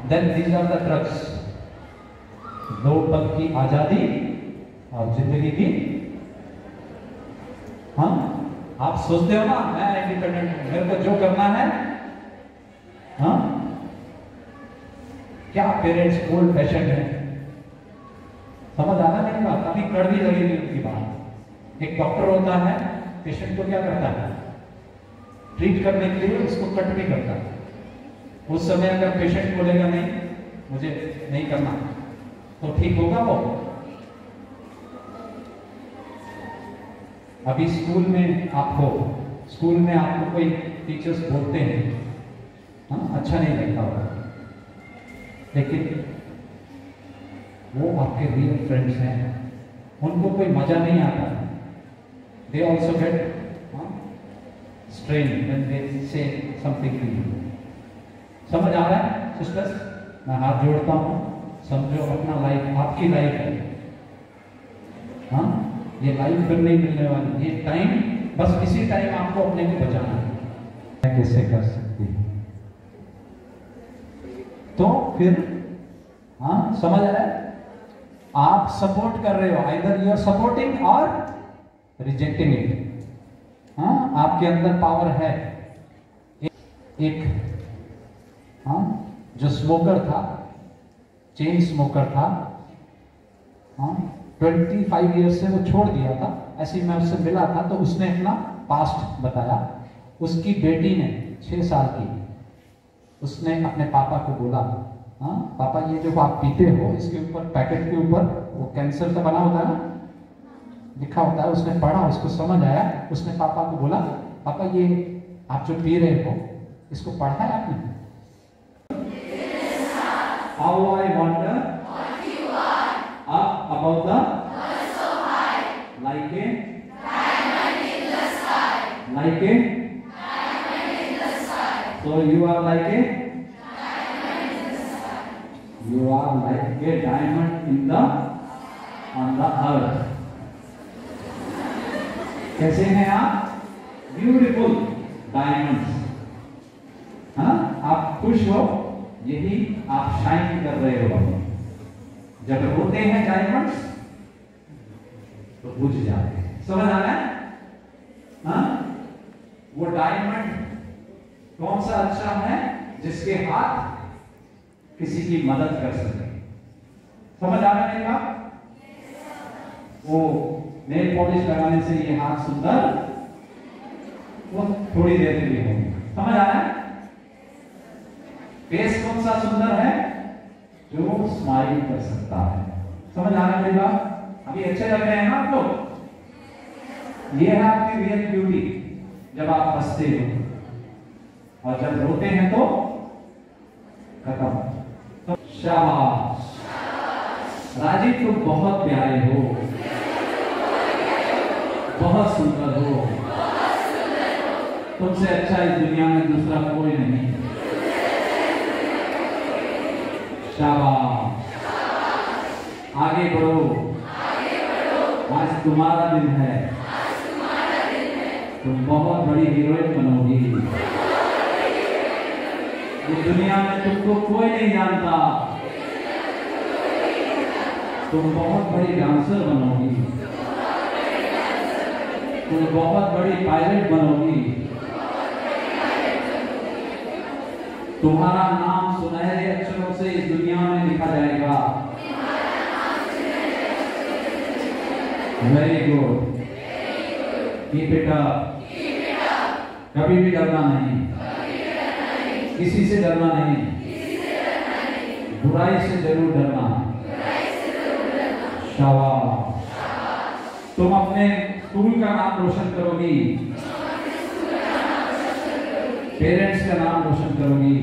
Then these are the drugs. दो पल की आजादी और जिंदगी की, हाँ आप सोचते हो ना मैं इंडिपेंडेंट हूं, मेरे को जो करना है, हाँ क्या पेरेंट्स ओल्ड फैशन है, समझ आना मेरी बात, अभी कड़वी लगेगी उनकी बात। एक डॉक्टर होता है, पेशेंट को क्या करता है, ट्रीट करने के लिए उसको कट भी करता है। उस समय अगर पेशेंट बोलेगा नहीं मुझे नहीं करना, तो ठीक होगा वो? अभी स्कूल में आपको कोई टीचर्स बोलते हैं, हाँ अच्छा नहीं लगता होगा, लेकिन वो आपके रियल फ्रेंड्स हैं, उनको कोई मजा नहीं आता। They also get strain when they say something to you. समझ आ रहा है सिस्टर्स? मैं हाथ जोड़ता हूं, समझो अपना लाइफ आपकी लाइफ है, हाँ ये लाइफ फिर नहीं मिलने वाली, ये टाइम बस इसी टाइम आपको अपने को बचाना है। कैसे कर सकती है? तो फिर हाँ समझ आ रहा है? आप सपोर्ट कर रहे हो, आइदर यू आर सपोर्टिंग और रिजेक्टिंग इट। हाँ आपके अंदर पावर है। एक हाँ जो स्मोकर था, चेन स्मोकर था, हाँ 25 ईयर्स से वो छोड़ दिया था। ऐसे ही मैं उससे मिला था तो उसने अपना पास्ट बताया। उसकी बेटी ने 6 साल की, उसने अपने पापा को बोला, हाँ पापा ये जो आप पीते हो इसके ऊपर, पैकेट के ऊपर वो कैंसर का बना होता है ना, लिखा होता है। उसने पढ़ा, उसको समझ आया, उसने पापा को बोला पापा ये आप जो पी रहे हो इसको पढ़ा है आपने? How I wonder what you are up about the world so high, like a diamond in the sky, like a diamond in the sky. So you are like a diamond in the sky. You are like a diamond in the on the earth. कैसे हैं आप? Beautiful diamonds. हाँ आप खुश हो, यही आप shine कर रहे हो। जब होते हैं डायमंड्स तो बुझ जाते हैं। समझ आ रहा है? हाँ वो डायमंड कौन सा अच्छा है? जिसके हाथ किसी की मदद कर सके। समझ आ रहा है मेरी बात? वो नेल पॉलिश लगाने से ये हाथ सुंदर वो थोड़ी देर के लिए होंगे। समझ आ रहा है? फेस कौन सा सुंदर है? जो स्माइल कर सकता है। समझ आ रहा है मेरी बात? अभी अच्छे लग रहे हैं ना आप लोग? ये है आपकी रियल ब्यूटी जब आप हंसते हो, और जब रोते हैं तो खत्म। तो शाबाश राजीव, तुम बहुत प्यारे हो, बहुत सुंदर हो, तुमसे अच्छा इस दुनिया में दूसरा कोई नहीं। शाबाश, आगे बढ़ो, आज तुम्हारा दिन है, तुम बहुत बड़ी हीरोइन बनोगी। इस दुनिया में तुमको कोई नहीं जानता, तुम बहुत बड़ी डांसर बनोगी, तुम बहुत बड़ी पायलट बनोगी। तुम्हारा नाम सुनहरे अक्षरों से इस दुनिया में लिखा जाएगा। Very good, keep it up. कभी भी डरना नहीं, किसी से डरना नहीं, बुराई से जरूर डरना। शाबाश, तुम अपने स्कूल का नाम रोशन करोगी, पेरेंट्स का नाम रोशन करोगी।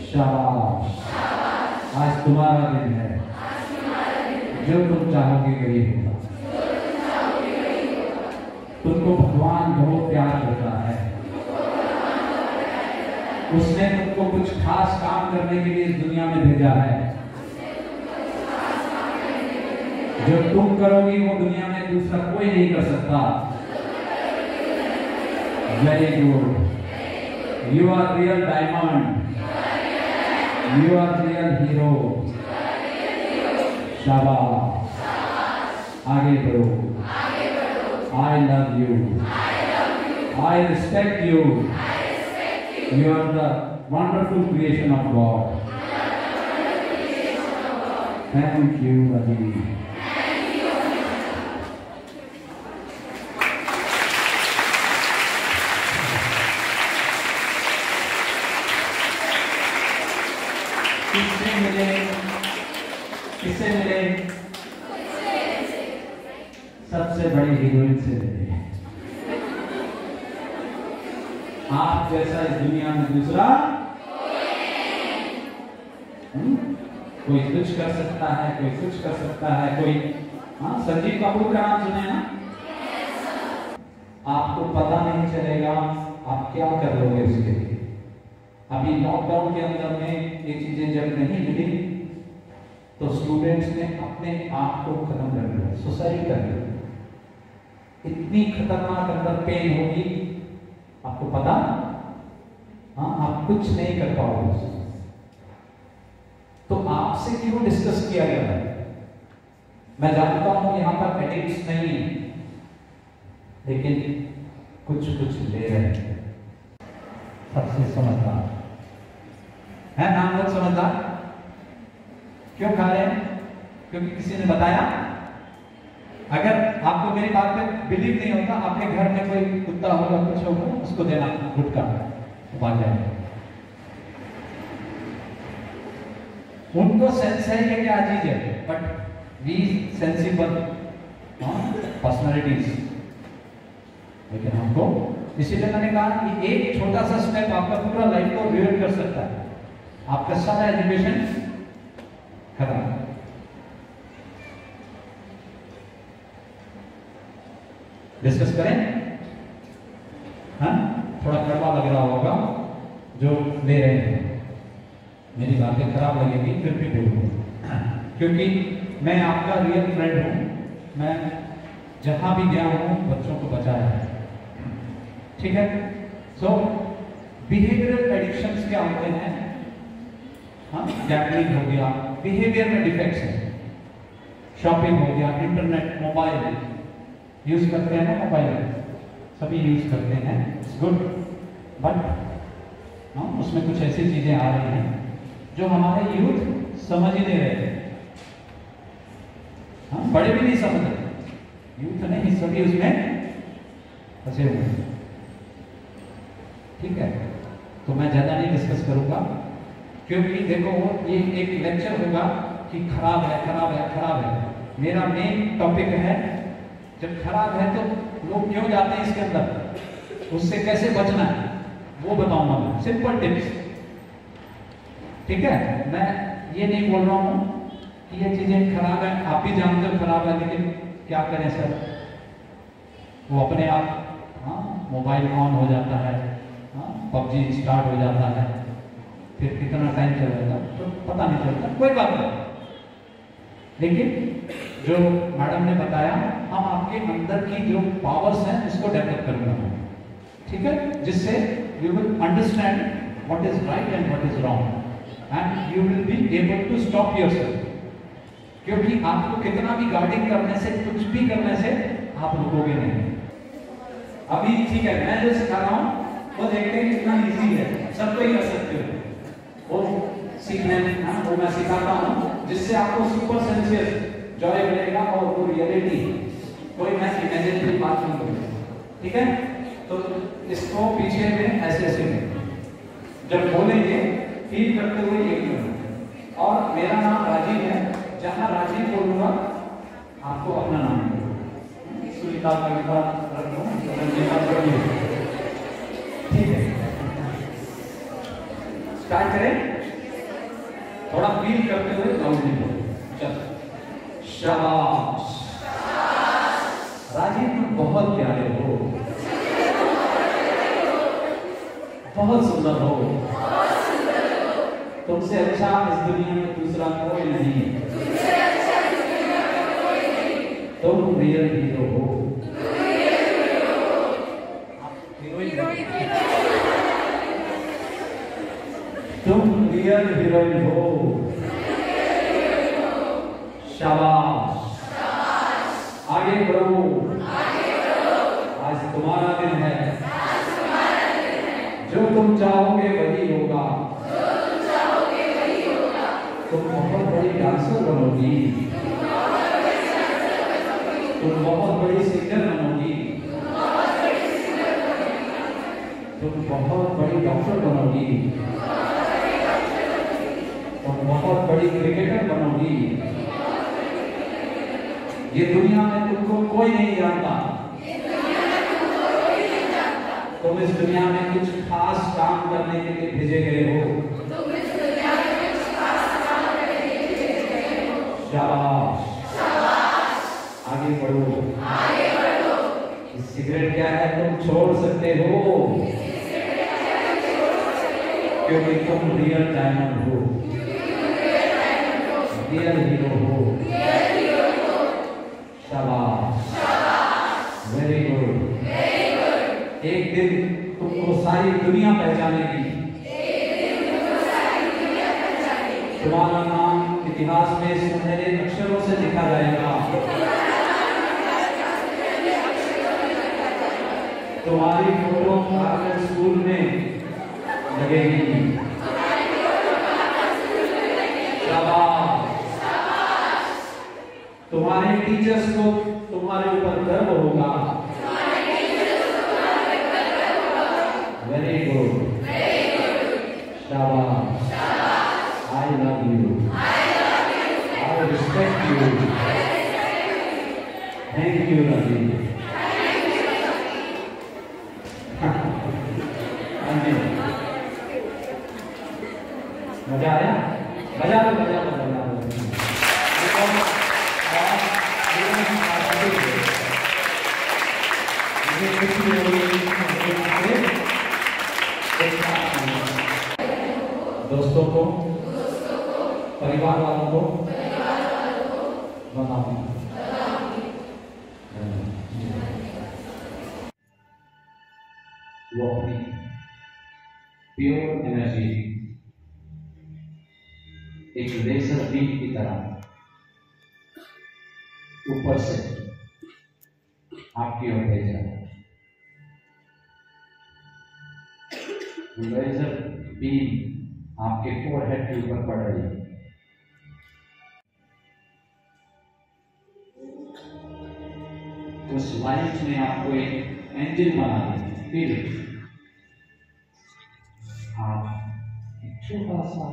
शाबाश, आज तुम्हारा दिन है, जो तुम चाहोगे वही होगा। तुमको भगवान बहुत प्यार करता है, उसने तुमको कुछ खास काम करने के लिए इस दुनिया में भेजा है। जो तुम करोगी वो दुनिया में दूसरा कोई नहीं कर सकता। Very good, you are real diamond. You are real hero. शाबाश, आगे बढ़ो. I love you. I respect you. You are the wonderful creation of God. Thank you, Rajiv. किससे मिले? सबसे बड़ी हीरोइन से मिले. आप जैसा इस दुनिया में दूसरा कोई कुछ कर सकता है, कोई कुछ कर सकता है, कोई. हाँ, संजीव कपूर का नाम सुने ना? आपको पता नहीं चलेगा आप क्या कर लोगे उसके लिए. अभी लॉकडाउन के अंदर में ये चीजें जब नहीं मिली तो स्टूडेंट्स ने अपने आप को खत्म कर दिया, सुसाइड कर दिया. इतनी खतरनाक अंदर पेन होगी, आपको पता. हाँ, आप कुछ नहीं कर पाओगे. तो आपसे क्यों डिस्कस किया गया है? मैं जानता हूं यहां पर एडिक्ट्स नहीं है, लेकिन कुछ कुछ ले रहे हैं. सबसे समझदार है ना? हम लोग समझदार क्यों खा रहे हैं? क्योंकि किसी ने बताया. अगर आपको मेरी बात पे बिलीव नहीं होता, आपके घर में कोई कुत्ता होगा, कुछ होगा, उसको देना गुटखा, भाग जाएगा. उनको सेंस है ये क्या चीज है, बट वी सेंसिबल पर्सनालिटीज. लेकिन हमको, इसीलिए मैंने कहा कि एक छोटा सा स्टेप आपका पूरा लाइफ को रिवर्ट कर सकता है. आपका सारा एजुकेशन खत्म. डिस्कस करें? हाँ, थोड़ा कड़वा लग रहा होगा जो ले रहे हैं. मेरी बातें खराब लगेगी फिर भी बोलूंगा, क्योंकि मैं आपका रियल फ्रेंड हूं. मैं जहां भी गया हूं बच्चों को बचाया है. ठीक है? सो बिहेवियरल एडिक्शंस क्या होते हैं? हाँ, गैम्बलिंग हो गया, बिहेवियर में डिफेक्ट्स है. शॉपिंग हो गया, इंटरनेट, मोबाइल यूज करते हैं ना? मोबाइल सभी यूज करते हैं, इट्स गुड. बट उसमें कुछ ऐसी चीजें आ रही हैं जो हमारे यूथ समझ ही नहीं रहे. हाँ, बड़े भी नहीं समझ रहे, यूथ नहीं, सभी उसमें फंसे हुए. ठीक है? तो मैं ज्यादा नहीं डिस्कस करूंगा, क्योंकि देखो ये एक लेक्चर होगा कि खराब है, खराब है, खराब है. मेरा मेन टॉपिक है जब खराब है तो लोग क्यों जाते हैं इसके अंदर, उससे कैसे बचना है वो बताऊंगा मैं. Simple tips. ठीक है? मैं ये नहीं बोल रहा हूं कि ये चीजें खराब है, आप भी जानते हो खराब है, लेकिन क्या करें सर, वो अपने आप मोबाइल ऑन हो जाता है, पबजी स्टार्ट हो जाता है, फिर कितना टाइम चल जाता है तो पता नहीं चलता. कोई बात नहीं, लेकिन जो मैडम ने बताया, हम आपके अंदर की जो पावर्स हैं उसको डेवलप करूंगा. ठीक है? जिससे you will understand what is right and what is wrong, and you will be able to stop yourself. क्योंकि आपको कितना भी गार्डिंग करने से, कुछ भी करने से आप रुकोगे नहीं. अभी ठीक है, मैं जो सिखा रहा हूं वो देखते हैं कितना इजी है, सब कोई कर सकते हो. वो सीखने में वो मैं सिखाता हूं जिससे आपको सुपर सेंसियस जॉय मिलेगा और वो रियलिटी, कोई मैं इमेजिनरी बात नहीं करूंगा. ठीक है? तो इसको पीछे में ऐसे ऐसे जब बोलेंगे फील करते हुए एक मिनट. और मेरा नाम राजीव है, जहां राजीव बोलूंगा आपको अपना नाम सुनीता कविता रख लो. ठीक है? स्टार्ट करें. थोड़ा फील करते हुए लाउडली बोलो. चलो. शाबाश. राजीव तुम बहुत प्यारे हो, बहुत सुंदर हो, तुमसे अच्छा इस दुनिया में दूसरा कोई नहीं. तुम रियल हीरो हो. तुम रियल हीरो हीरोइन हो। शाबाश, आगे बढ़ो। आज तुम्हारा दिन है। जो तुम चाहोगे वही होगा। तुम बहुत बड़ी डांसर बनोगी। तुम बहुत बड़ी सिंगर बनोगी। तुम बहुत बड़ी डॉक्टर बनोगी। तुम बहुत बड़ी क्रिकेटर बनोगी। ये दुनिया में तुमको कोई नहीं जानता। तुम इस दुनिया में कुछ खास काम करने के लिए भेजे गए हो। शाबाश, आगे बढ़ो। सिगरेट क्या है तुम छोड़ सकते हो, क्योंकि तुम रियल डायमंड हो, रियल हीरो हो। शाबाश, वेरी गुड। एक दिन तुमको सारी दुनिया पहचानेगी। तुम्हारा नाम इतिहास में सुनहरे अक्षरों से लिखा जाएगा। तुम्हारी फोटो हार्वर्ड स्कूल में लगेगी। शाबाश, तुम्हारे टीचर्स को तुम्हारे ऊपर गर्व होगा। वेरी गुड, शाबाश। I love you. I respect you. Thank you, Ravi. मजा आया? बजा लो, बजा लो, बजा लो। दोस्तों को, परिवार वालों को बताऊंगी। वो अपनी प्योर एनर्जी एक लेजर बीम की तरह ऊपर से आपकी ओर भेजा है। लेजर बीम आपके फोरहेड के ऊपर पड़ रही है। उस लाइट ने आपको एक इंजन बना दिया। फिर आप एक छोटा सा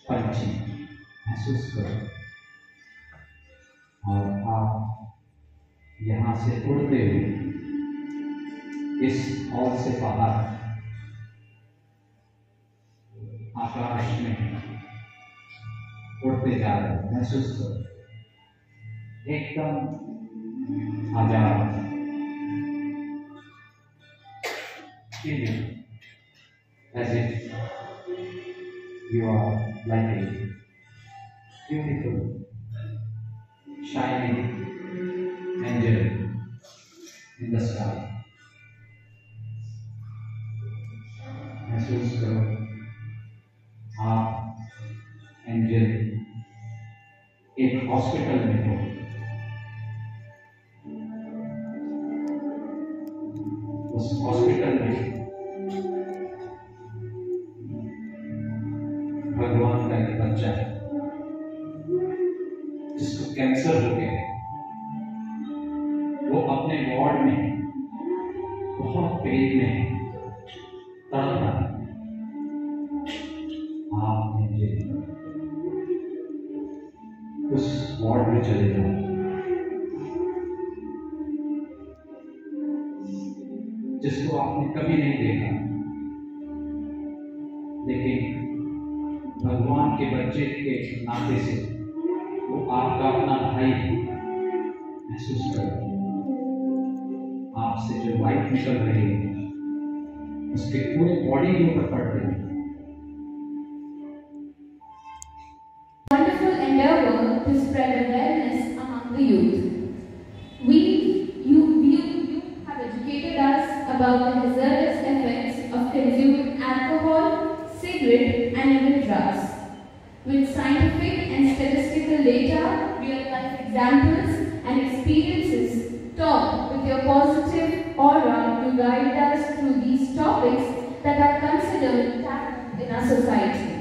पंछी महसूस करो और आप यहां से उड़ते हुए इस हॉल से बाहर आकाश में उड़ते जा रहे हो। महसूस करो एकदम आजाद। As if you are like a beautiful, shining angel in the sky. महसूस करो आप एंजल एक हॉस्पिटल में हो। उस हॉस्पिटल में भगवान का एक बच्चा है जिसको कैंसर हो गया है। वो अपने वार्ड में बहुत पेन में तड़प रहा है। आप उस वार्ड में चले जाओ। जिसको आपने कभी नहीं देखा, लेकिन भगवान के बच्चे के नाते से वो आपका अपना भाई महसूस करो। आपसे जो लाइट निकल रही है उसके पूरे बॉडी के ऊपर पड़ रही है। Wonderful endeavor to spread awareness among the youth. You have educated us about the hazardous effects of consuming alcohol, cigarette, and even drugs. with scientific and statistical data, real-life examples, and experiences, topped with your positive aura to guide us through these topics that are considered taboo in our society.